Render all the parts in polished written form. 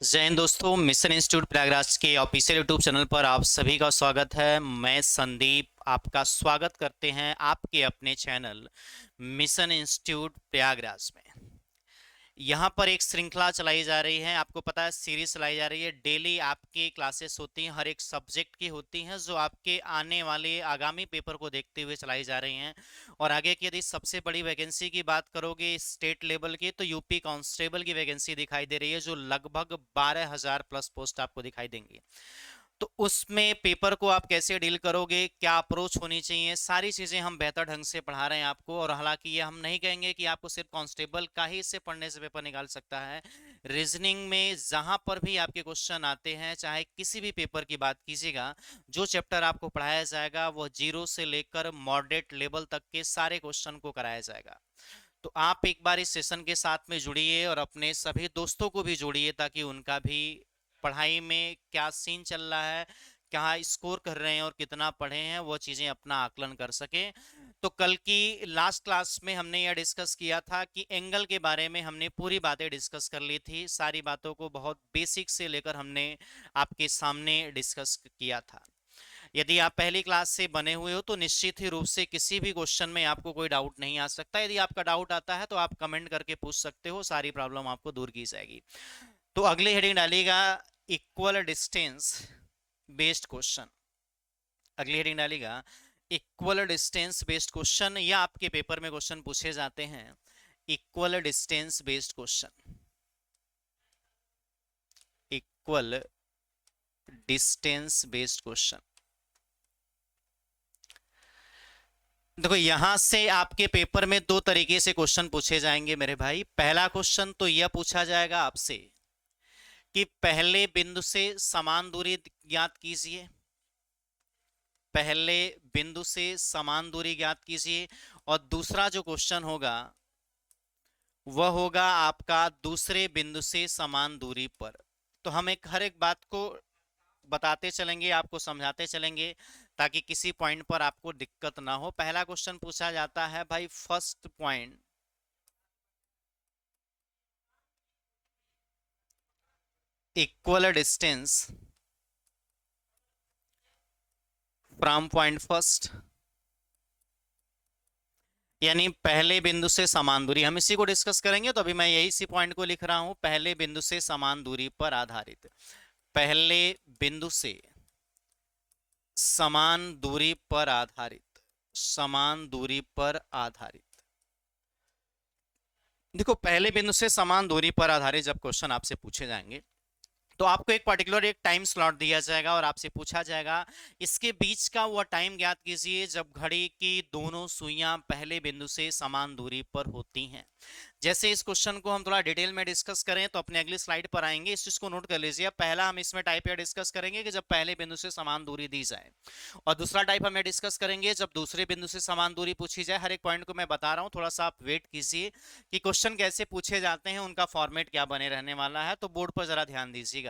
जय हिंद दोस्तों। Mission institute Prayagraj के ऑफिशियल यूट्यूब चैनल पर आप सभी का स्वागत है। मैं संदीप आपका स्वागत करते हैं आपके अपने चैनल मिशन इंस्टीट्यूट प्रयागराज में। यहाँ पर एक श्रृंखला चलाई जा रही है, आपको पता है सीरीज चलाई जा रही है। डेली आपकी क्लासेस होती हैं, हर एक सब्जेक्ट की होती हैं, जो आपके आने वाले आगामी पेपर को देखते हुए चलाई जा रही हैं। और आगे की यदि सबसे बड़ी वैकेंसी की बात करोगे स्टेट लेवल की, तो यूपी कांस्टेबल की वैकेंसी दिखाई दे रही है, जो लगभग 12,000 प्लस पोस्ट आपको दिखाई देंगी। तो उसमें पेपर को आप कैसे डील करोगे, क्या अप्रोच होनी चाहिए, सारी चीजें हम बेहतर ढंग से पढ़ा रहे हैं आपको। और हालांकि ये हम नहीं कहेंगे कि आपको सिर्फ कांस्टेबल का ही से पढ़ने से पेपर निकाल सकता है। रीजनिंग में जहां पर भी आपके क्वेश्चन आते हैं, चाहे किसी भी पेपर की बात कीजिएगा, जो चैप्टर आपको पढ़ाया जाएगा वह जीरो से लेकर मॉडरेट लेवल तक के सारे क्वेश्चन को कराया जाएगा। तो आप एक बार इस सेशन के साथ में जुड़िए और अपने सभी दोस्तों को भी जोड़िए, ताकि उनका भी पढ़ाई में क्या सीन चल रहा है, क्या स्कोर कर रहे हैं और कितना पढ़े हैं, वो चीज़ें अपना आकलन कर सके। तो कल की लास्ट क्लास में हमने यह डिस्कस किया था कि एंगल के बारे में हमने पूरी बातें डिस्कस कर ली थी। सारी बातों को बहुत बेसिक से लेकर हमने आपके सामने डिस्कस किया था। यदि आप पहली क्लास से बने हुए हो तो निश्चित ही रूप से किसी भी क्वेश्चन में आपको कोई डाउट नहीं आ सकता। यदि आपका डाउट आता है तो आप कमेंट करके पूछ सकते हो, सारी प्रॉब्लम आपको दूर की जाएगी। तो अगली हेडिंग डालिएगा इक्वल डिस्टेंस बेस्ड क्वेश्चन। अगली हेडिंग डालिएगा इक्वल डिस्टेंस बेस्ड क्वेश्चन, या आपके पेपर में क्वेश्चन पूछे जाते हैं equal distance based question. Equal distance based question. देखो यहां से आपके पेपर में दो तरीके से क्वेश्चन पूछे जाएंगे मेरे भाई। पहला क्वेश्चन तो यह पूछा जाएगा आपसे कि पहले बिंदु से समान दूरी ज्ञात कीजिए। पहले बिंदु से समान दूरी ज्ञात कीजिए। और दूसरा जो क्वेश्चन होगा वह होगा आपका दूसरे बिंदु से समान दूरी पर। तो हम हर एक बात को बताते चलेंगे, आपको समझाते चलेंगे, ताकि किसी पॉइंट पर आपको दिक्कत ना हो। पहला क्वेश्चन पूछा जाता है भाई, first point, equal distance from point first, यानी पहले बिंदु से समान दूरी। हम इसी को डिस्कस करेंगे, तो अभी मैं यही सी पॉइंट को लिख रहा हूं, पहले बिंदु से समान दूरी पर आधारित। पहले बिंदु से समान दूरी पर आधारित, समान दूरी पर आधारित। देखो पहले बिंदु से समान दूरी पर आधारित जब क्वेश्चन आपसे पूछे जाएंगे, तो आपको एक पर्टिकुलर एक टाइम स्लॉट दिया जाएगा और आपसे पूछा जाएगा इसके बीच का वह टाइम ज्ञात कीजिए जब घड़ी की दोनों सुइयां पहले बिंदु से समान दूरी पर होती हैं। जैसे इस क्वेश्चन को हम थोड़ा डिटेल में डिस्कस करें तो अपने अगली स्लाइड पर आएंगे, इस चीज को नोट कर लीजिए। पहला हम इसमें टाइप या डिस्कस करेंगे कि जब पहले बिंदु से समान दूरी दी जाए, और दूसरा टाइप हमें डिस्कस करेंगे जब दूसरे बिंदु से समान दूरी पूछी जाए। हर एक पॉइंट को मैं बता रहा हूं, थोड़ा सा आप वेट कीजिए कि क्वेश्चन कैसे पूछे जाते हैं, उनका फॉर्मेट क्या बने रहने वाला है। तो बोर्ड पर जरा ध्यान दीजिएगा।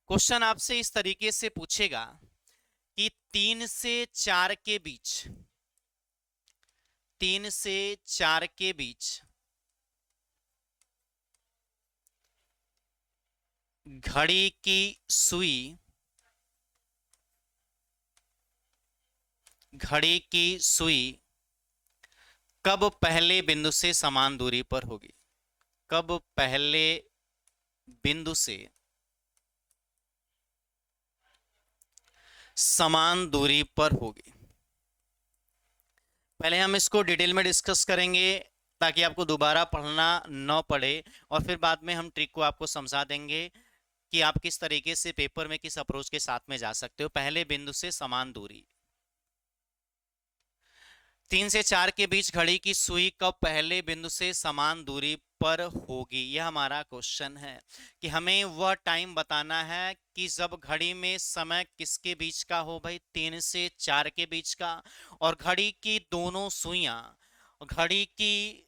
क्वेश्चन आपसे इस तरीके से पूछेगा कि 3 से 4 के बीच, 3 से 4 के बीच घड़ी की सुई, घड़ी की सुई कब पहले बिंदु से समान दूरी पर होगी। कब पहले बिंदु से समान दूरी पर होगी। पहले हम इसको डिटेल में डिस्कस करेंगे ताकि आपको दोबारा पढ़ना न पड़े, और फिर बाद में हम ट्रिक को आपको समझा देंगे कि आप किस तरीके से पेपर में किस अप्रोच के साथ में जा सकते हो। पहले बिंदु से समान दूरी, 3 से 4 के बीच घड़ी की सुई कब पहले बिंदु से समान दूरी पर होगी, यह हमारा क्वेश्चन है। कि हमें वह टाइम बताना है कि जब घड़ी में समय किसके बीच का हो भाई, 3 से 4 के बीच का। और घड़ी की दोनों सुइयां, घड़ी की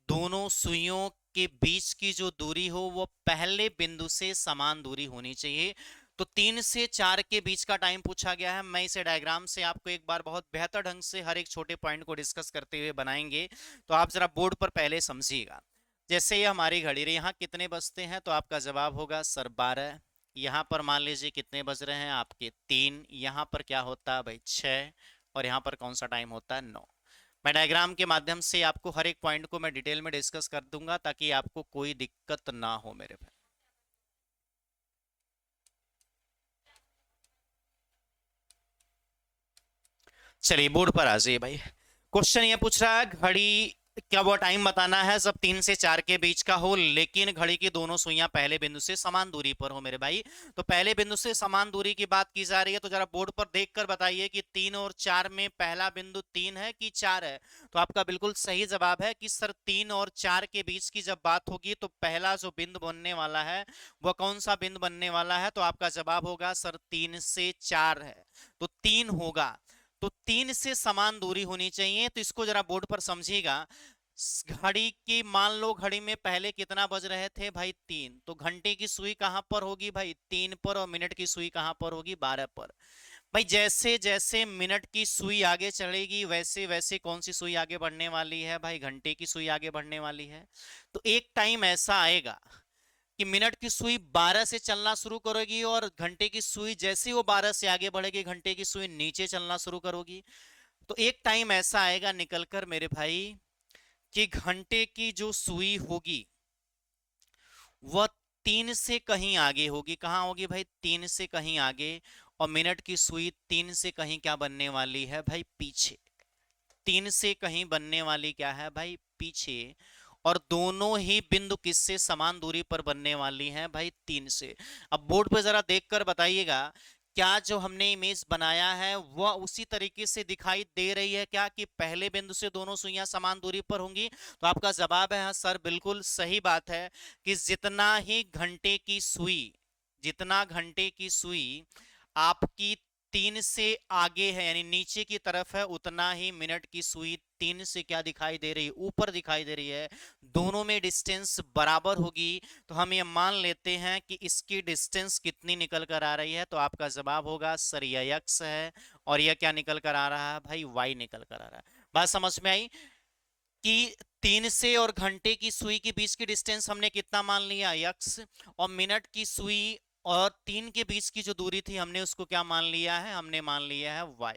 दोनों सुइयों के बीच की जो दूरी हो वो पहले बिंदु से समान दूरी होनी चाहिए। तो 3 से 4 के बीच का टाइम पूछा गया है। मैं इसे डायग्राम से आपको एक बार बहुत बेहतर ढंग से हर एक छोटे पॉइंट को डिस्कस करते हुए बनाएंगे, तो आप जरा बोर्ड पर पहले समझिएगा। जैसे ये हमारी घड़ी रही, यहाँ कितने बजते हैं, तो आपका जवाब होगा सर 12। यहाँ पर मान लीजिए कितने बज रहे हैं आपके 3, यहाँ पर क्या होता है भाई 6, और यहाँ पर कौन सा टाइम होता है 9। मैं डायग्राम के माध्यम से आपको हर एक पॉइंट को मैं डिटेल में डिस्कस कर दूंगा ताकि आपको कोई दिक्कत ना हो मेरे भाई। चलिए बोर्ड पर आ जाइए भाई। क्वेश्चन ये पूछ रहा है घड़ी क्या वो टाइम बताना है जब 3 से 4 के बीच का हो, लेकिन घड़ी की दोनों सुइयां पहले बिंदु से समान दूरी पर हो मेरे भाई। तो पहले बिंदु से समान दूरी की बात की जा रही है, तो जरा बोर्ड पर देखकर बताइए कि 3 और 4 में पहला बिंदु 3 है कि 4 है। तो आपका बिल्कुल सही जवाब है कि सर 3 और 4 के बीच की जब बात होगी तो पहला जो बिंदु बनने वाला है वह कौन सा बिंदु बनने वाला है, तो आपका जवाब होगा सर 3 से 4 है, तो 3 होगा। तो 3 से समान दूरी होनी चाहिए, तो इसको जरा बोर्ड पर समझिएगा। घड़ी की मान लो घड़ी में पहले कितना बज रहे थे भाई 3, तो घंटे की सुई कहां पर होगी भाई 3 पर, और मिनट की सुई कहां पर होगी 12 पर। भाई जैसे जैसे मिनट की सुई आगे चढ़ेगी वैसे वैसे कौन सी सुई आगे बढ़ने वाली है भाई, घंटे की सुई आगे बढ़ने वाली है। तो एक टाइम ऐसा आएगा कि मिनट की सुई 12 से चलना शुरू करेगी, और घंटे की सुई जैसे वो 12 से आगे बढ़ेगी घंटे की सुई नीचे चलना शुरू करोगी। तो एक टाइम ऐसा आएगा निकलकर मेरे भाई कि घंटे की जो सुई होगी वह 3 से कहीं आगे होगी। कहां होगी भाई 3 से कहीं आगे, और मिनट की सुई 3 से कहीं क्या बनने वाली है भाई पीछे। 3 से कहीं बनने वाली क्या है भाई पीछे। और दोनों ही बिंदु किससे समान दूरी पर बनने वाली हैं भाई 3 से। अब बोर्ड पे जरा देखकर बताइएगा क्या जो हमने इमेज बनाया है वह उसी तरीके से दिखाई दे रही है क्या, कि पहले बिंदु से दोनों सुइयां समान दूरी पर होंगी। तो आपका जवाब है हाँ सर बिल्कुल सही बात है कि जितना ही घंटे की सुई, जितना घंटे की सुई आपकी 3 से आगे है यानी नीचे की तरफ है, उतना ही मिनट की सुई 3 से क्या दिखाई दे रही है ऊपर दिखाई दे रही है। दोनों में डिस्टेंस बराबर होगी, तो हम ये मान लेते हैं कि इसकी डिस्टेंस कितनी निकल कर आ रही है, तो आपका जवाब होगा सर यह x है, और यह क्या निकल कर आ रहा है भाई y निकल कर आ रहा है। बात समझ में आई कि 3 से और घंटे की सुई के बीच की डिस्टेंस हमने कितना मान लिया x, और मिनट की सुई और 3 के बीच की जो दूरी थी हमने उसको क्या मान लिया है, हमने मान लिया है y।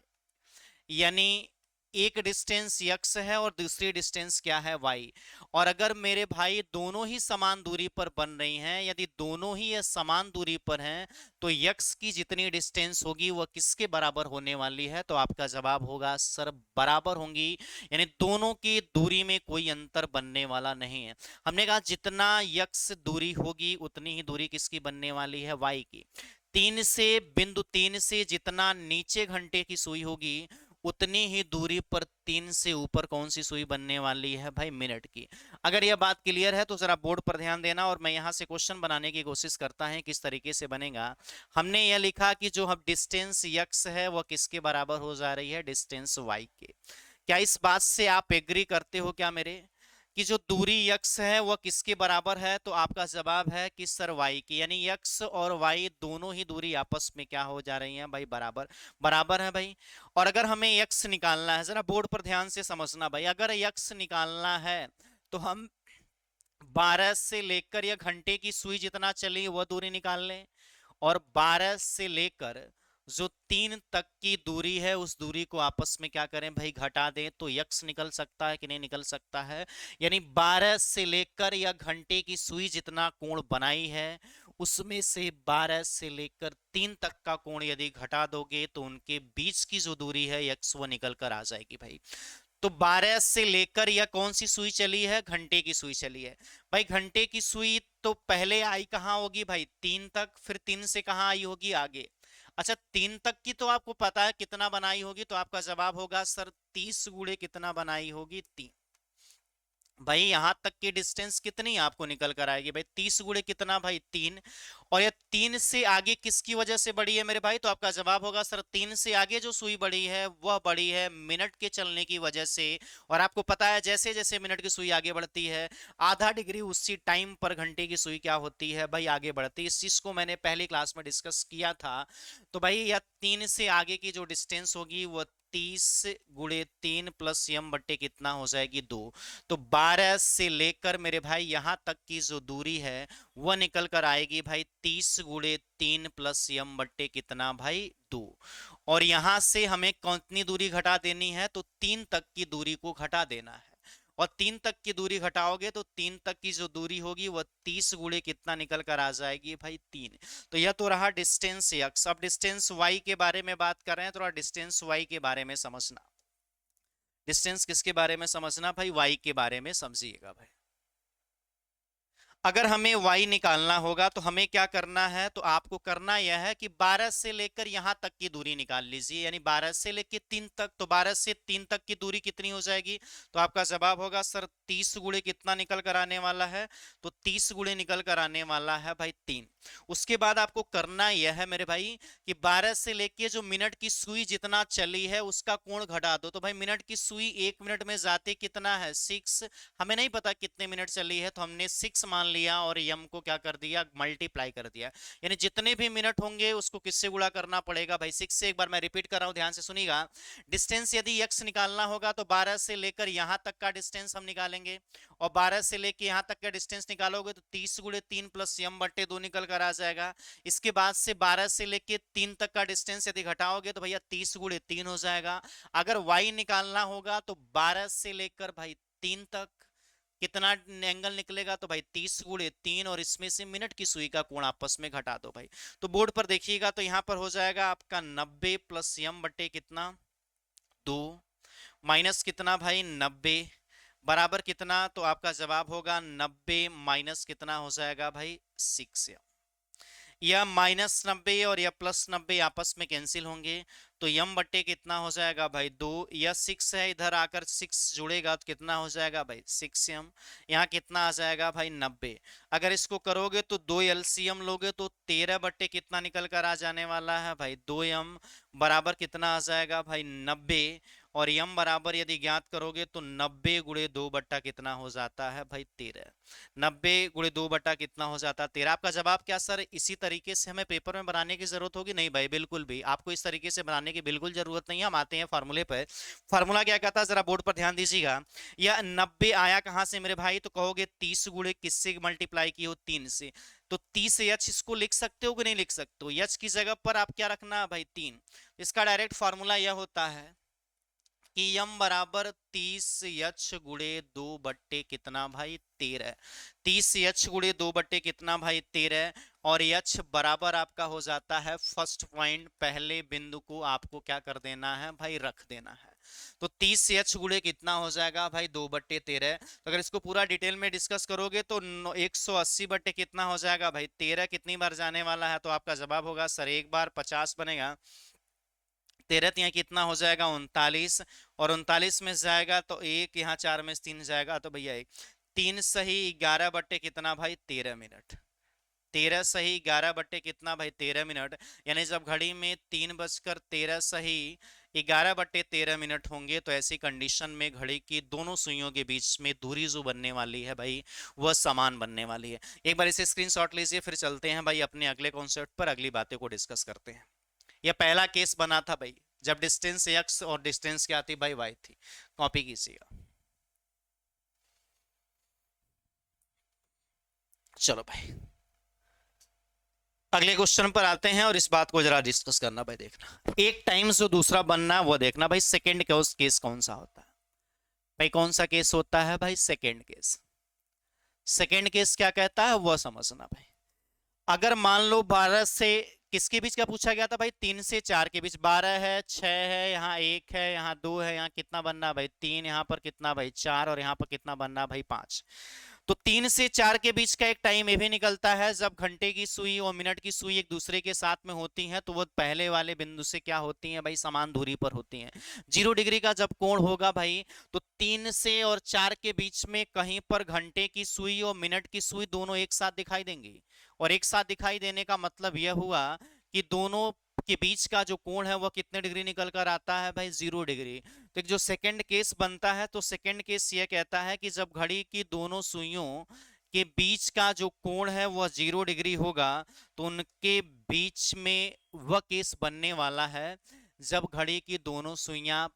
यानी एक डिस्टेंस x है और दूसरी डिस्टेंस क्या है y। और अगर मेरे भाई दोनों ही समान दूरी पर बन रही हैं, यदि दोनों ही ये समान दूरी पर हैं, तो x की जितनी डिस्टेंस होगी वह किसके बराबर होने वाली है, तो आपका जवाब होगा सर बराबर होंगी। यानी दोनों की दूरी में कोई अंतर बनने वाला नहीं है। हमने कहा जितना x दूरी होगी उतनी ही दूरी किसकी बनने वाली है y की। 3 से जितना नीचे घंटे की सुई होगी उतनी ही दूरी पर 3 से ऊपर कौन सी सुई बनने वाली है भाई मिनट की। अगर यह बात क्लियर है तो जरा बोर्ड पर ध्यान देना, और मैं यहां से क्वेश्चन बनाने की कोशिश करता है किस तरीके से बनेगा। हमने यह लिखा कि जो हम डिस्टेंस x है वह किसके बराबर हो जा रही है, डिस्टेंस y के। क्या इस बात से आप एग्री करते हो क्या मेरे, कि जो दूरी x है वह किसके बराबर है, तो आपका जवाब है कि सर y की। यानी x और y दोनों ही दूरी आपस में क्या हो जा रही हैं भाई बराबर, बराबर है भाई। और अगर हमें x निकालना है, जरा बोर्ड पर ध्यान से समझना भाई, अगर x निकालना है तो हम 12 से लेकर या घंटे की सुई जितना चली वह दूरी निकाल लें, और 12 से लेकर जो 3 तक की दूरी है उस दूरी को आपस में क्या करें भाई घटा दें, तो यक्स निकल सकता है कि नहीं निकल सकता है। यानी 12 से लेकर या घंटे की सुई जितना कोण बनाई है उसमें से 12 से लेकर 3 तक का कोण यदि घटा दोगे तो उनके बीच की जो दूरी है यक्स वो निकल कर आ जाएगी भाई। तो 12 से लेकर यह कौन सी सुई चली है, घंटे की सुई चली है। भाई घंटे की सुई तो पहले आई कहां होगी भाई 3 तक, फिर 3 से कहां आई होगी आगे। अच्छा 3 तक की तो आपको पता है कितना बनाई होगी, तो आपका जवाब होगा सर 30 गुणे कितना बनाई होगी 3। भाई यहां तक की डिस्टेंस कितनी आपको निकल कर आएगी भाई 30 गुणे कितना भाई 3। और ये 3 से आगे किसकी वजह से बढ़ी है मेरे भाई? तो आपका जवाब होगा सर 3 से आगे जो सुई बढ़ी है वह बढ़ी है मिनट के चलने की वजह से। और आपको पता है जैसे जैसे मिनट की सुई आगे बढ़ती है आधा डिग्री उसी टाइम पर घंटे की सुई क्या होती है भाई? आगे बढ़ती है। इस चीज को मैंने पहली क्लास में डिस्कस किया था। तो भाई यह 3 से आगे की जो डिस्टेंस होगी वो 30 × 3 प्लस यम बट्टे कितना हो जाएगी 2। तो 12 से लेकर मेरे भाई यहां तक की जो दूरी है वह निकल कर आएगी भाई 30 × 3 प्लस यम बट्टे कितना भाई 2। और यहां से हमें कितनी दूरी घटा देनी है? तो 3 तक की दूरी को घटा देना है। और 3 तक की दूरी घटाओगे तो 3 तक की जो दूरी होगी वह 30 × कितना निकल कर आ जाएगी भाई 3। तो यह तो रहा डिस्टेंस एक्स। अब डिस्टेंस वाई के बारे में बात कर रहे हैं, थोड़ा डिस्टेंस वाई के बारे में समझना। डिस्टेंस किसके बारे में समझना भाई? वाई के बारे में समझिएगा भाई। अगर हमें y निकालना होगा तो हमें क्या करना है? तो आपको करना यह है कि 12 से लेकर यहां तक की दूरी निकाल लीजिए, यानी 12 से लेकर 3 तक। तो 12 से 3 तक की दूरी कितनी हो जाएगी? तो आपका जवाब होगा सर 30 गुणे कितना निकल कर आने वाला है? तो 30 गुणे निकल कर आने वाला है भाई 3। उसके बाद आपको करना यह है मेरे भाई कि 12 से लेके जो मिनट की सुई जितना चली है उसका कोण घटा दो। तो भाई मिनट की सुई 1 मिनट में जाते कितना है? 6। हमें नहीं पता कितने मिनट चली है तो हमने 6 मान लिया और यम को क्या कर दिया? मल्टीप्लाई कर दिया। यानी जितने भी मिनट होंगे उसको किससे गुणा करना पड़ेगा भाई? 6 से। एक बार मैं रिपीट कर रहा हूं, ध्यान से सुनिएगा। डिस्टेंस यदि x निकालना होगा तो 12 से लेकर यहां तक का डिस्टेंस हम निकालेंगे। और 12 से लेकर यहां तक का डिस्टेंस निकालोगे तो 30 × 3 प्लस यम बट्टे 2 निकल कर आ जाएगा। इसके बाद से 12 से लेकर 3 तक का डिस्टेंस यदि घटाओगे तो भैया 30 × 3 हो जाएगा। अगर y निकालना होगा तो 12 से लेकर भाई 3 तक कितना एंगल निकलेगा? तो भाई 30 × 3 और इसमें से मिनट की सुई का कोण आपस में घटा दो भाई। तो बोर्ड पर देखिएगा तो यहां पर हो जाएगा आपका 90 प्लस यम बट्टे कितना 2 माइनस कितना भाई 90 बराबर कितना? तो आपका जवाब होगा 90 माइनस कितना हो जाएगा भाई 6। यह -90 और यह +90 आपस में कैंसिल होंगे तो यम बट्टे कितना हो जाएगा भाई 2। यह 6 है, इधर आकर 6 जुड़ेगा तो कितना हो जाएगा भाई 6m। यहाँ कितना आ जाएगा भाई 90। अगर इसको करोगे तो 2 एलसीएम लोगे तो 13 बट्टे कितना निकल कर आ जाने वाला है भाई 2m बराबर कितना आ जाएगा भाई 90। और यम बराबर यदि ज्ञात करोगे तो 90 × 2 बट्टा कितना हो जाता है भाई 13। 90 × 2 बट्टा कितना हो जाता है 13। आपका जवाब क्या सर इसी तरीके से हमें पेपर में बनाने की जरूरत होगी? नहीं भाई बिल्कुल भी आपको इस तरीके से बनाने की बिल्कुल जरूरत नहीं है। हम आते हैं फार्मूले पर। फार्मूला क्या कहता है जरा बोर्ड पर ध्यान दीजिएगा। यह 90 आया कहां से मेरे भाई? तो कहोगे 30 गुणे किससे मल्टीप्लाई की हो? 3 से। तो 30 एच इसको लिख सकते हो कि नहीं लिख सकते हो? एच की जगह पर आप क्या रखना है भाई 3। इसका डायरेक्ट फार्मूला यह होता है कि यम बराबर 30 एच गुणे 2 बट्टे कितना भाई 13। 30 एच गुणे 2 बट्टे कितना भाई 13। और एच बराबर आपका हो जाता है फर्स्ट पॉइंट, पहले बिंदु को आपको क्या कर देना है भाई रख देना है। तो 30 एच गुणे कितना हो जाएगा भाई 2 बट्टे 13। तो अगर इसको पूरा डिटेल में डिस्कस करोगे तो 180 बट्टे कितना हो जाएगा भाई 13 कितनी बार जाने वाला है? तो आपका जवाब होगा सर एक बार 50 बनेगा। 13 यहाँ कितना हो जाएगा 39। और 39 में जाएगा तो एक, यहाँ 4 में 3 जाएगा तो भैया एक 3 सही 11 बट्टे कितना भाई 13 मिनट। 13 सही 11 बट्टे कितना भाई 13 मिनट। यानी जब घड़ी में 3:13 सही 11 बट्टे 13 मिनट होंगे तो ऐसी कंडीशन में घड़ी की दोनों सुइयों के बीच में दूरी जो बनने वाली है भाई वह समान बनने वाली है। एक बार इसे स्क्रीनशॉट लीजिए, फिर चलते हैं भाई अपने अगले कॉन्सेप्ट पर, अगली बातें को डिस्कस करते हैं। यह पहला केस बना था भाई जब डिस्टेंस x और डिस्टेंस क्या थी भाई y थी। कॉपी कीजिएगा। चलो भाई अगले क्वेश्चन पर आते हैं और इस बात को जरा डिस्कस करना भाई। देखना एक टाइम जो दूसरा बनना वो देखना भाई सेकंड केस कौन सा होता है भाई? कौन सा केस होता है भाई? Second case. सेकंड केस क्या कहता है वह समझना भाई। अगर मान लो 12 से किसके बीच का पूछा गया था भाई? 3 से 4 के बीच। 12 है, 6 है, यहाँ 1 है, यहाँ 2 है, यहाँ कितना बनना भाई 3, यहाँ पर कितना भाई 4 और यहाँ पर कितना बनना भाई 5। तो 3 से 4 के बीच का एक टाइम ये भी निकलता है जब घंटे की सुई और मिनट की सुई एक दूसरे के साथ में होती हैं, तो वो पहले वाले बिंदु से क्या होती हैं भाई, समान दूरी पर होती हैं। 0 डिग्री का जब कोण होगा भाई, तो 3 से 4 के बीच में कहीं पर घंटे की सुई और मिनट की सुई दोनों एक साथ दिखाई देंगी। और एक साथ दिखाई देने का मतलब यह हुआ कि दोनों के बीच का जो कोण है वह कितने डिग्री निकल कर आता है भाई, 0 डिग्री। तो जो सेकंड केस बनता है, तो सेकंड केस यह कहता है कि जब घड़ी की दोनों सुइयों के बीच का जो कोण है वह 0 डिग्री होगा, तो उनके बीच में वह केस बनने वाला है जब घड़ी की दोनों सुइयां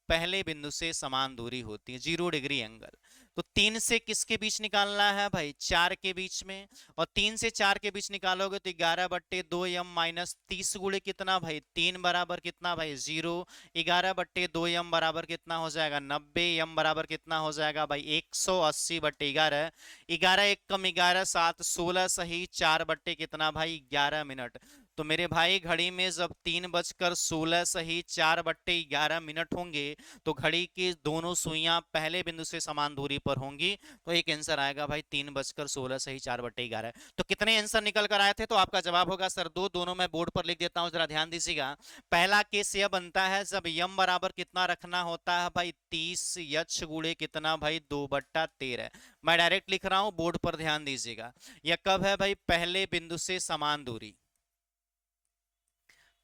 पहले बिंदु से समान दूरी होती है, 0 डिग्री एंगल। तो 3 से किसके बीच निकालना है भाई, 4 के बीच में। और 3 से 4 के बीच निकालोगे तो 11/2m माइनस 30 गुणे कितना भाई, 3 बराबर कितना भाई, 0। 11/2m बराबर कितना हो जाएगा, 90। m बराबर कितना हो जाएगा भाई, 180/11। 11 एक कम 11 7 16 सही 4 बट्टे कितना भाई, 11 मिनट। तो मेरे भाई घड़ी में जब 3:16 सही 4/11 मिनट होंगे, तो घड़ी की दोनों सुइयां पहले बिंदु से समान दूरी पर होंगी। तो एक आंसर आएगा भाई 3:16 सही 4/11। तो कितने आंसर निकल कर आए थे, तो आपका जवाब होगा सर दो। दोनों मैं बोर्ड पर लिख देता हूं, जरा ध्यान दीजिएगा। पहला केस यह बनता है जब यम बराबर कितना रखना होता है भाई, 30 यच गुणे कितना भाई, 2/13। मैं डायरेक्ट लिख रहा हूं, बोर्ड पर ध्यान दीजिएगा। यह कब है भाई, पहले बिंदु से समान दूरी।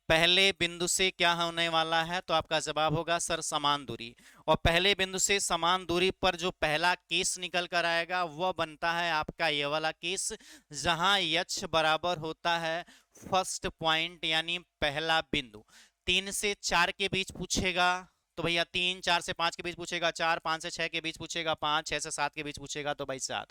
पहले बिंदु से क्या होने वाला है, तो आपका जवाब होगा सर समान दूरी। और पहले बिंदु से समान दूरी पर जो पहला केस निकल कर आएगा वह बनता है आपका ये वाला केस, जहां यच बराबर होता है फर्स्ट पॉइंट यानी पहला बिंदु। 3 से 4 के बीच पूछेगा तो भैया 3, 4 से 5 के बीच पूछेगा 4, 5 से 6 के बीच पूछेगा 5, 6 से 7 के बीच पूछेगा तो भाई 7।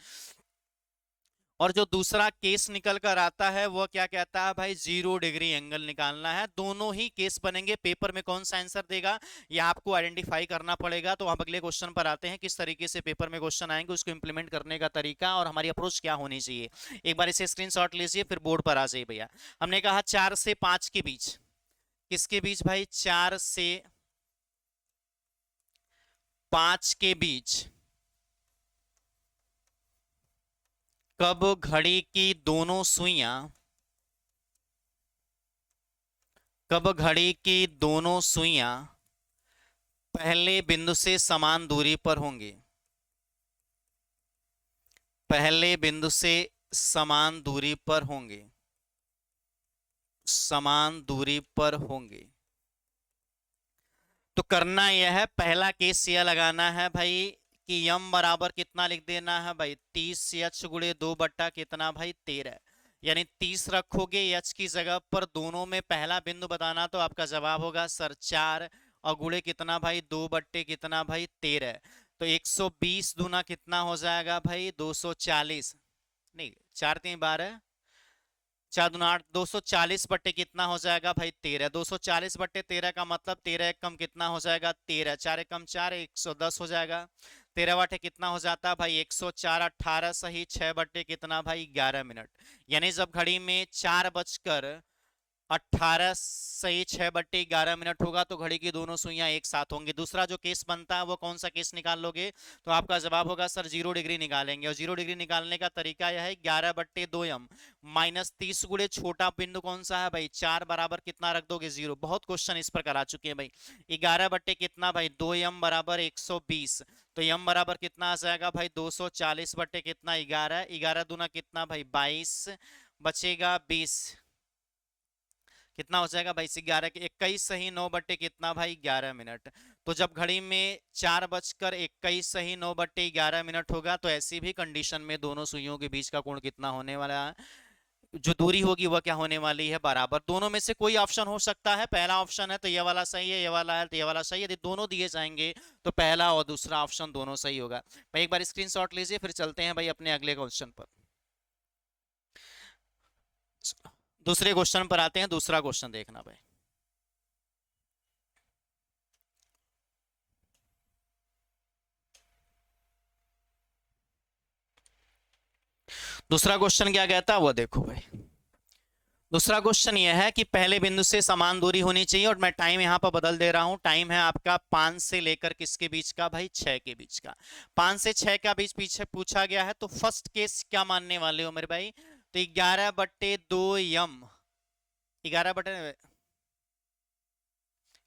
और जो दूसरा केस निकल कर आता है वह क्या कहता है भाई, 0 डिग्री एंगल निकालना है। दोनों ही केस बनेंगे, पेपर में कौन सा आंसर देगा यह आपको आइडेंटिफाई करना पड़ेगा। तो हम अगले क्वेश्चन पर आते हैं, किस तरीके से पेपर में क्वेश्चन आएंगे, उसको इंप्लीमेंट करने का तरीका और हमारी अप्रोच क्या होनी चाहिए। एक बार इसे स्क्रीनशॉट लीजिए, फिर बोर्ड पर आ जाइए भैया। हमने कहा 4 से 5 के बीच, किसके बीच भाई, 4 से 5 के बीच कब घड़ी की दोनों सुइयां, कब घड़ी की दोनों सुइयां पहले बिंदु से समान दूरी पर होंगी, पहले बिंदु से समान दूरी पर होंगे, समान दूरी पर होंगे। तो करना यह है, पहला केस यह लगाना है भाई कि यम बराबर कितना लिख देना है भाई, 30 एच गुणे 2 कितना भाई 13। यानी 30 रखोगे एच की जगह पर, दोनों में पहला बिंदु बताना, तो आपका जवाब होगा सर 4 और गुणे कितना भाई 2 कितना भाई 13। तो 120 दूना कितना हो जाएगा भाई 240, नहीं 4×3 = 12, 4×2 = 8, 240 कितना हो जाएगा भाई 13। 240/13 का मतलब 13 एक कम कितना हो जाएगा 13, 4 एक कम 4, 110 हो जाएगा। 13 कितना हो जाता है भाई 104, 18 सही 6 कितना भाई 11 मिनट। यानी जब घड़ी में 4:18 सही 6/11 मिनट होगा तो घड़ी की दोनों सुइयां एक साथ होंगी। दूसरा जो केस बनता है वो कौन सा केस निकाल लोगे, तो आपका जवाब होगा सर 0 डिग्री निकालेंगे। और 0 डिग्री निकालने का तरीका यह है, 11/2m माइनस 30 गुणे छोटा बिंदु कौन सा है भाई 4 बराबर कितना रख दोगे 0। बहुत क्वेश्चन इस प्रकार आ चुके हैं भाई। 11 बट्टे कितना भाई 2m बराबर 120, तो m बराबर कितना आ जाएगा भाई 240 बट्टे कितना 11, 11 दूना कितना भाई 22, बचेगा 20, कितना हो जाएगा भाई 11 के 21 सही 9 कितना भाई 11 मिनट। तो जब घड़ी में 4:21 सही 9/11 मिनट होगा, तो ऐसी भी कंडीशन में दोनों सुइयों के बीच का कोण कितना होने वाला है, जो दूरी होगी वह क्या होने वाली है, बराबर। दोनों में से कोई ऑप्शन हो सकता है, पहला ऑप्शन है तो ये वाला सही है, ये वाला है तो ये वाला सही है। यदि दोनों दिए जाएंगे तो पहला और दूसरा ऑप्शन दोनों सही होगा। भाई एक बार स्क्रीनशॉट लीजिए, फिर चलते हैं भाई अपने अगले क्वेश्चन पर। दूसरे क्वेश्चन पर आते हैं, दूसरा क्वेश्चन देखना भाई। दूसरा क्वेश्चन क्या कहता है वो देखो भाई। दूसरा क्वेश्चन यह है कि पहले बिंदु से समान दूरी होनी चाहिए, और मैं टाइम यहां पर बदल दे रहा हूं। टाइम है आपका 5 से लेकर किसके बीच का भाई, 6 के बीच का। 5 से 6 का बीच पीछे पूछा गया है, तो फर्स्ट केस क्या मानने वाले हो मेरे भाई, तो 11/2 यम। 11 बटे,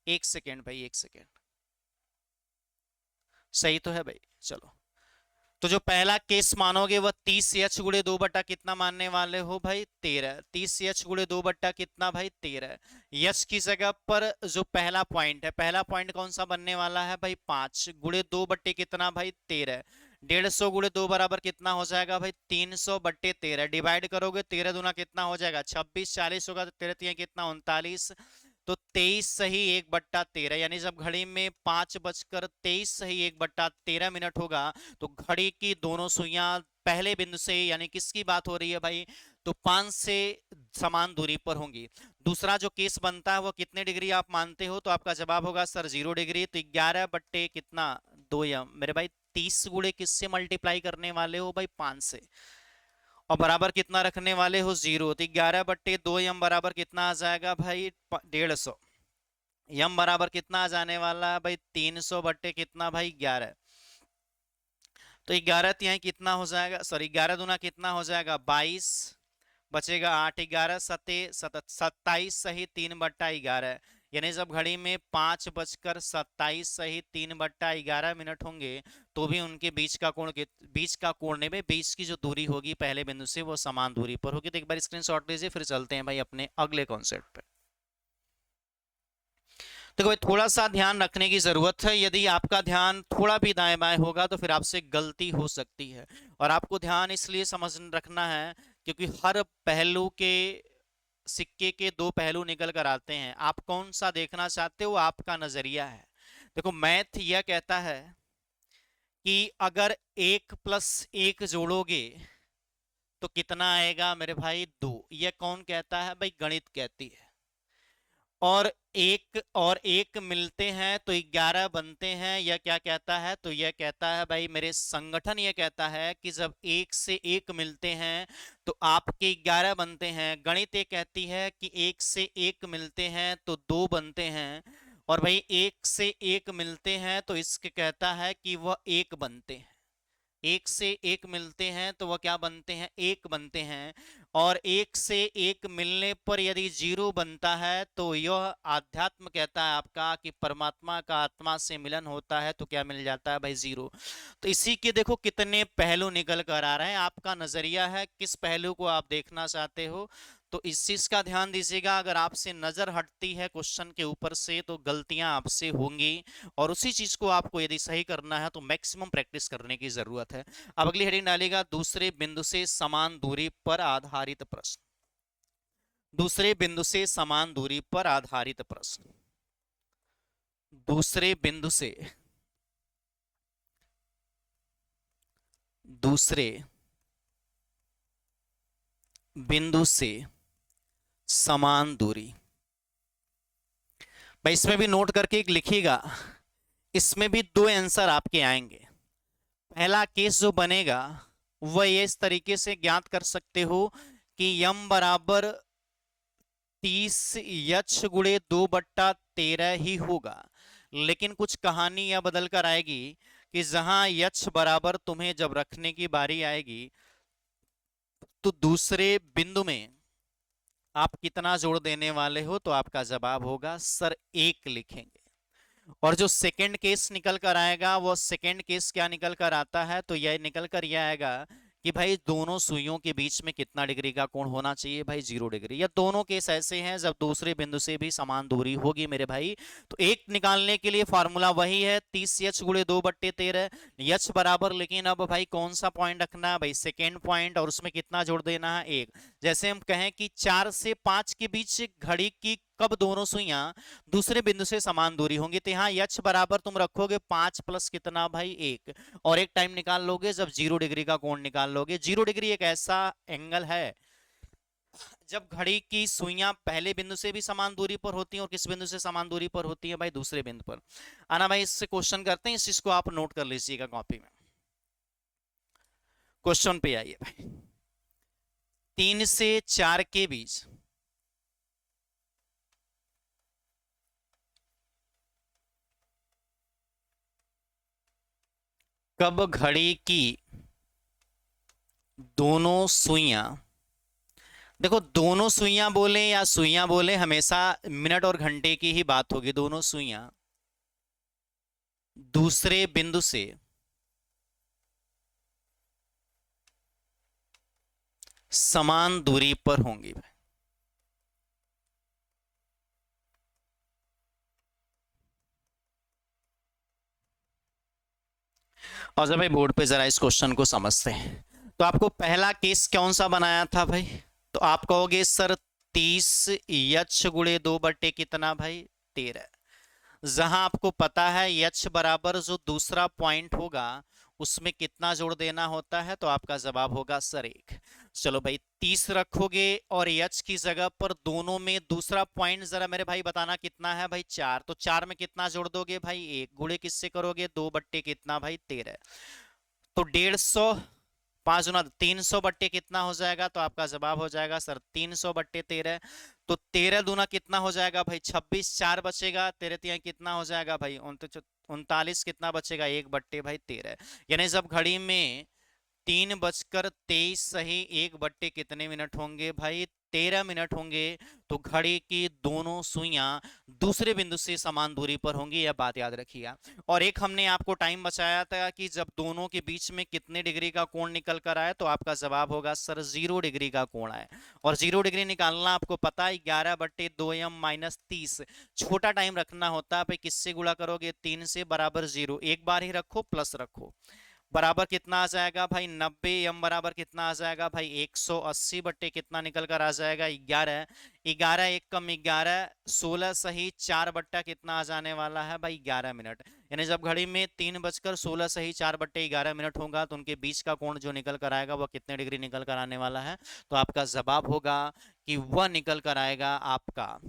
एक सेकेंड भाई, एक सेकेंड, सही तो है भाई, चलो। तो जो पहला केस मानोगे वह 30 h गुड़े 2 बट्टा कितना मानने वाले हो भाई, 13। 30 h गुड़े 2 बट्टा कितना भाई, 13। यश की जगह पर जो पहला पॉइंट है, पहला पॉइंट कौन सा बनने वाला है भाई, 5 गुड़े 2 बट्टे कितना भाई, 13। 150 गुड़े 2 बराबर कितना हो जाएगा भाई, 300/13। डिवाइड करोगे 13 दूना कितना हो जाएगा 26, 40 होगा तो 13 कितना 39। तो 23 सही 1/13, यानी जब घड़ी में 5:23 सही 1/13 होगा, तो घड़ी की दोनों सुइयां पहले बिंदु से, यानी किसकी बात हो रही है भाई, तो 5 से समान दूरी पर होंगी। दूसरा जो केस बनता है वो कितने डिग्री आप मानते हो, तो आपका जवाब होगा सर 0 डिग्री। तो 11 कितना 2 मेरे भाई, 30 गुड़े किससे मल्टीप्लाई करने वाले हो भाई, 5 से, और बराबर कितना रखने वाले हो, 0। तो 11/2 यम बराबर कितना आ जाएगा भाई, 150। यम बराबर कितना आ जाने वाला है भाई, 300 कितना भाई, 11। तो 11 तिहाई कितना हो जाएगा, सॉरी 11 दूना कितना हो जाएगा 22, बचेगा 8। 11 सते 27 सही 3/11, यानी जब घड़ी में 5:27 सही 3/11 होंगे, तो भी उनके बीच का कोण बीच का कोण नहीं भाई, बीच की जो दूरी होगी पहले बिंदु से वो समान दूरी पर होगी। तो एक बार स्क्रीनशॉट लीजिए, फिर चलते हैं भाई अपने अगले कॉन्सेप्ट पे। देखो भाई, थोड़ा सा ध्यान रखने की जरूरत है। यदि आपका ध्यान थोड़ा भी दाएं बाएं होगा तो फिर आपसे गलती हो सकती है, और आपको ध्यान इसलिए समझ रखना है क्योंकि हर पहलू के सिक्के के दो पहलू निकल कर आते हैं। आप कौन सा देखना चाहते हो, आपका नजरिया है। देखो, मैथ यह कहता है कि अगर 1+1 जोड़ोगे तो कितना आएगा मेरे भाई, 2। यह कौन कहता है भाई, गणित कहती है। और एक और एक मिलते हैं तो 11 बनते हैं, यह क्या कहता है, तो यह कहता है भाई मेरे संगठन, यह कहता है कि जब एक से एक मिलते हैं तो आपके 11 बनते हैं। गणित ये कहती है कि एक से एक मिलते हैं तो 2 बनते हैं, और भाई एक से एक मिलते हैं तो इसके कहता है कि वह एक बनते हैं। एक से एक मिलते हैं तो वह क्या बनते हैं, एक बनते हैं। और एक से एक मिलने पर यदि 0 बनता है तो यह आध्यात्म कहता है आपका कि परमात्मा का आत्मा से मिलन होता है, तो क्या मिल जाता है भाई, 0। तो इसी के देखो कितने पहलू निकल कर आ रहे हैं। आपका नजरिया है किस पहलू को आप देखना चाहते हो, तो इस चीज का ध्यान दीजिएगा। अगर आपसे नजर हटती है क्वेश्चन के ऊपर से तो गलतियां आपसे होंगी, और उसी चीज को आपको यदि सही करना है तो मैक्सिमम प्रैक्टिस करने की जरूरत है। अब अगली हेडिंग डालेगा, दूसरे बिंदु से समान दूरी पर आधारित प्रश्न। दूसरे बिंदु से समान दूरी पर आधारित प्रश्न। दूसरे बिंदु से, दूसरे बिंदु से समान दूरी। भाई इसमें भी नोट करके एक लिखिएगा, इसमें भी दो आंसर आपके आएंगे। पहला केस जो बनेगा वह ये इस तरीके से ज्ञात कर सकते हो कि यम बराबर 30 h गुड़े 2/13 ही होगा। लेकिन कुछ कहानी यह बदल कर आएगी कि जहां h बराबर तुम्हें जब रखने की बारी आएगी तो दूसरे बिंदु में आप कितना जोड़ देने वाले हो, तो आपका जवाब होगा सर 1 लिखेंगे। और जो सेकंड केस निकल कर आएगा, वो सेकंड केस क्या निकल कर आता है, तो यह निकल कर यह आएगा कि भाई दोनों सुइयों के बीच में कितना डिग्री का कोण होना चाहिए भाई, 0 डिग्री। या दोनों केस ऐसे हैं जब दूसरे बिंदु से भी समान दूरी होगी मेरे भाई। तो एक निकालने के लिए फॉर्मूला वही है, 30 h गुड़े 2/13 h बराबर। लेकिन अब भाई कौन सा पॉइंट रखना है भाई, सेकेंड पॉइंट, और उसमें कितना जोड़ देना है, 1। जैसे हम कहें कि 4 से 5 के बीच घड़ी की कब दोनों सुइयां दूसरे बिंदु से समान दूरी होंगी, तो यहाँ h बराबर तुम रखोगे 5 प्लस कितना भाई, 1। और एक टाइम निकाल लोगे जब 0 डिग्री का कोण निकाल लोगे। 0 डिग्री एक ऐसा एंगल है जब घड़ी की सुइयां पहले बिंदु से भी समान दूरी पर होती हैं, और किस बिंदु से समान दूरी पर होती है भाई, दूसरे बिंदु पर। आना भाई, इससे क्वेश्चन करते हैं, इस चीज को आप नोट कर लीजिएगा कॉपी में। क्वेश्चन पे आइए भाई। 3 से 4 के बीच कब घड़ी की दोनों सुइयां, देखो दोनों सुइयां बोले या सुइयां बोले, हमेशा मिनट और घंटे की ही बात होगी। दोनों सुइयां दूसरे बिंदु से समान दूरी पर होंगी। और जब भाई बोर्ड पे जरा इस क्वेश्चन को समझते हैं, तो आपको पहला केस कौन सा बनाया था भाई? तो आप कहोगे सर 30 यक्ष गुणे 2 बट्टे कितना भाई? 13। जहां आपको पता है यक्ष बराबर जो दूसरा पॉइंट होगा उसमें कितना जोड़ देना होता है, तो आपका जवाब होगा सर 1। चलो भाई 30 रखोगे और यक्ष की जगह पर दोनों में दूसरा पॉइंट जरा मेरे भाई बताना कितना है भाई? 4। तो 4 में कितना जोड़ दोगे भाई? 1। गुणे किससे करोगे? 2 बट्टे कितना भाई? 13। तो 150, 5 गुना 300 बट्टे कितना हो जाएगा? तो आपका जवाब हो जाएगा सर 300 बट्टे 13। तो 13 दूना कितना हो जाएगा भाई? 26। 4 बचेगा, 13 तिया कितना हो जाएगा भाई? 39। कितना बचेगा? 1 बट्टे भाई 13। यानी जब घड़ी में 3:23 सही 1 बट्टे कितने मिनट होंगे भाई? 13 मिनट होंगे। तो घड़ी की दोनों सुइयां दूसरे बिंदु से समान दूरी पर होंगी, यह बात याद रखिएगा। और एक हमने आपको टाइम बचाया था कि जब दोनों के बीच में कितने डिग्री का कोण निकल कर आए, तो आपका जवाब होगा सर 0 डिग्री का कोण आए। और 0 डिग्री निकालना आपको पता है 11/2m-30। छोटा टाइम रखना होता है भाई, किससे गुणा करोगे? 3 से बराबर 0, एक बार ही रखो प्लस रखो, बराबर कितना आ जाएगा भाई? 90। यम बराबर कितना आ जाएगा भाई? 180 बट्टे कितना निकल कर आ जाएगा? 11। 11 एक कम 11, 16 सही 4 बट्टा कितना आ जाने वाला है भाई? 11 मिनट। यानी जब घड़ी में 3:16 सही 4 बट्टे 11 मिनट होगा, तो उनके बीच का कोण जो निकल कर आएगा वह कितने डिग्री निकल कर आने वाला है? तो आपका जवाब होगा कि वह निकल कर आएगा आपका,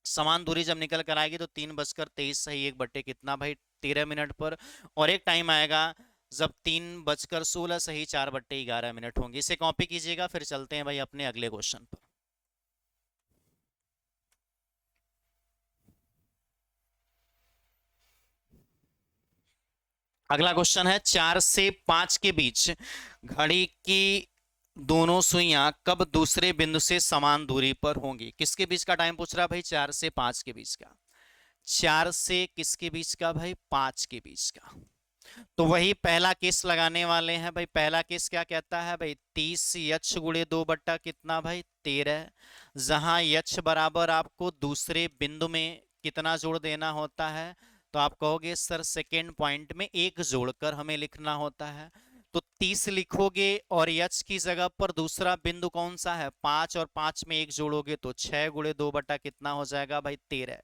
समान दूरी जब निकल कर आएगी तो 3:23 सही 1 बट्टे कितना भाई? 13 मिनट पर। और एक टाइम आएगा जब 3:16 सही 4 बट्टे 11 मिनट होंगे। इसे कॉपी कीजिएगा, फिर चलते हैं भाई अपने अगले क्वेश्चन पर। अगला क्वेश्चन है 4 से 5 के बीच घड़ी की दोनों सुइयां कब दूसरे बिंदु से समान दूरी पर होंगी? किसके बीच का टाइम पूछ रहा है भाई? 4 से 5 के बीच का। 4 से किसके बीच का भाई? 5 के बीच का। तो वही पहला केस लगाने वाले हैं भाई। पहला केस क्या कहता है भाई? 30 यक्ष गुणे 2 बट्टा कितना भाई? 13। जहां यक्ष बराबर आपको दूसरे बिंदु में कितना जोड़ देना होता है? तो आप कहोगे सर सेकेंड पॉइंट में 1 जोड़कर हमें लिखना होता है। तो 30 लिखोगे और यक्ष की जगह पर दूसरा बिंदु कौन सा है? 5, और 5 में 1 जोड़ोगे तो 6 गुणे 2 बट्टा कितना हो जाएगा भाई? 13।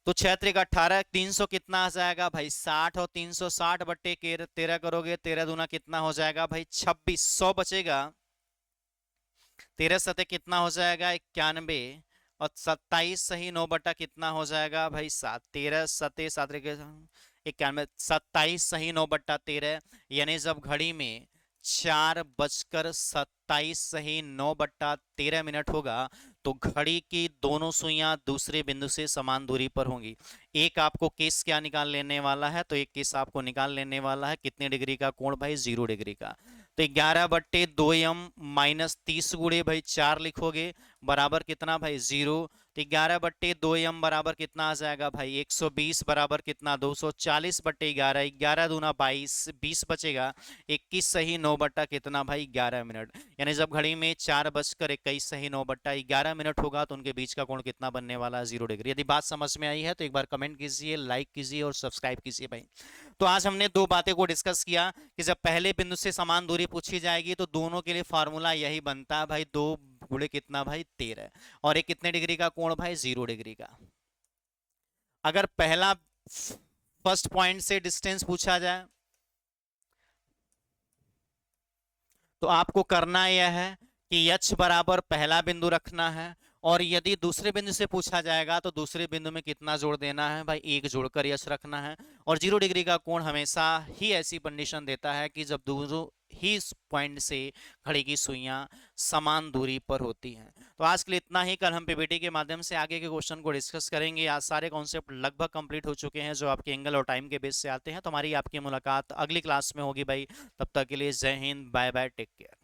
तो 6 त्रिक 18, 300 कितना आ जाएगा भाई? 60। और 360 बट्टे 13 करोगे, 13 दूना कितना हो जाएगा भाई? 26। 100 बचेगा, 13 सते कितना हो जाएगा? 91। और 27 सही 9 बट्टा कितना हो जाएगा भाई? 7। 13 सते 7 91, 27 सही 9/13। यानी जब घड़ी में 4:27 सही 9/13 मिनट होगा, तो घड़ी की दोनों सुइयां दूसरे बिंदु से समान दूरी पर होंगी। एक आपको केस क्या निकाल लेने वाला है? तो एक केस आपको निकाल लेने वाला है कितने डिग्री का कोण भाई? 0 डिग्री का। तो 11/2m-30 गुणे भाई 4 लिखोगे, बराबर कितना भाई? 0। तो 11/2m बराबर कितना आ जाएगा भाई? 120। बराबर कितना? 240/11। 11 दूना 22, 20 बचेगा। 21 सही 9 बट्टा कितना भाई? 11 मिनट। यानी जब घड़ी में 4:21 सही 9/11 मिनट होगा, तो उनके बीच का कोण कितना बनने वाला है? 0 डिग्री। यदि बात समझ में आई है तो एक बार कमेंट कीजिए, लाइक कीजिए और सब्सक्राइब कीजिए भाई। तो आज हमने दो बातें को डिस्कस किया कि जब पहले बिंदु से समान दूरी पूछी जाएगी तो दोनों के लिए फार्मूला यही बनता है भाई, 2 गुणे कितना भाई? 13। और एक कितने डिग्री का कोण भाई? 0 डिग्री का। अगर पहला फर्स्ट पॉइंट से डिस्टेंस पूछा जाए तो आपको करना यह है कि यक्ष बराबर पहला बिंदु रखना है और यदि दूसरे बिंदु से पूछा जाएगा तो दूसरे बिंदु में कितना जोड़ देना है भाई, एक जोड़कर यश रखना है। और 0 डिग्री का कोण हमेशा ही ऐसी कंडीशन देता है कि जब दोनों ही इस पॉइंट से घड़ी की सुइयां समान दूरी पर होती हैं। तो आज के लिए इतना ही। कल हम पीपीटी के माध्यम से आगे के क्वेश्चन को डिस्कस करेंगे। आज सारे कॉन्सेप्ट लगभग कंप्लीट हो चुके हैं जो आपके एंगल और टाइम के बेस से आते हैं। तो हमारी आपकी मुलाकात अगली क्लास में होगी भाई। तब तक के लिए जय हिंद, बाय बाय, टेक केयर।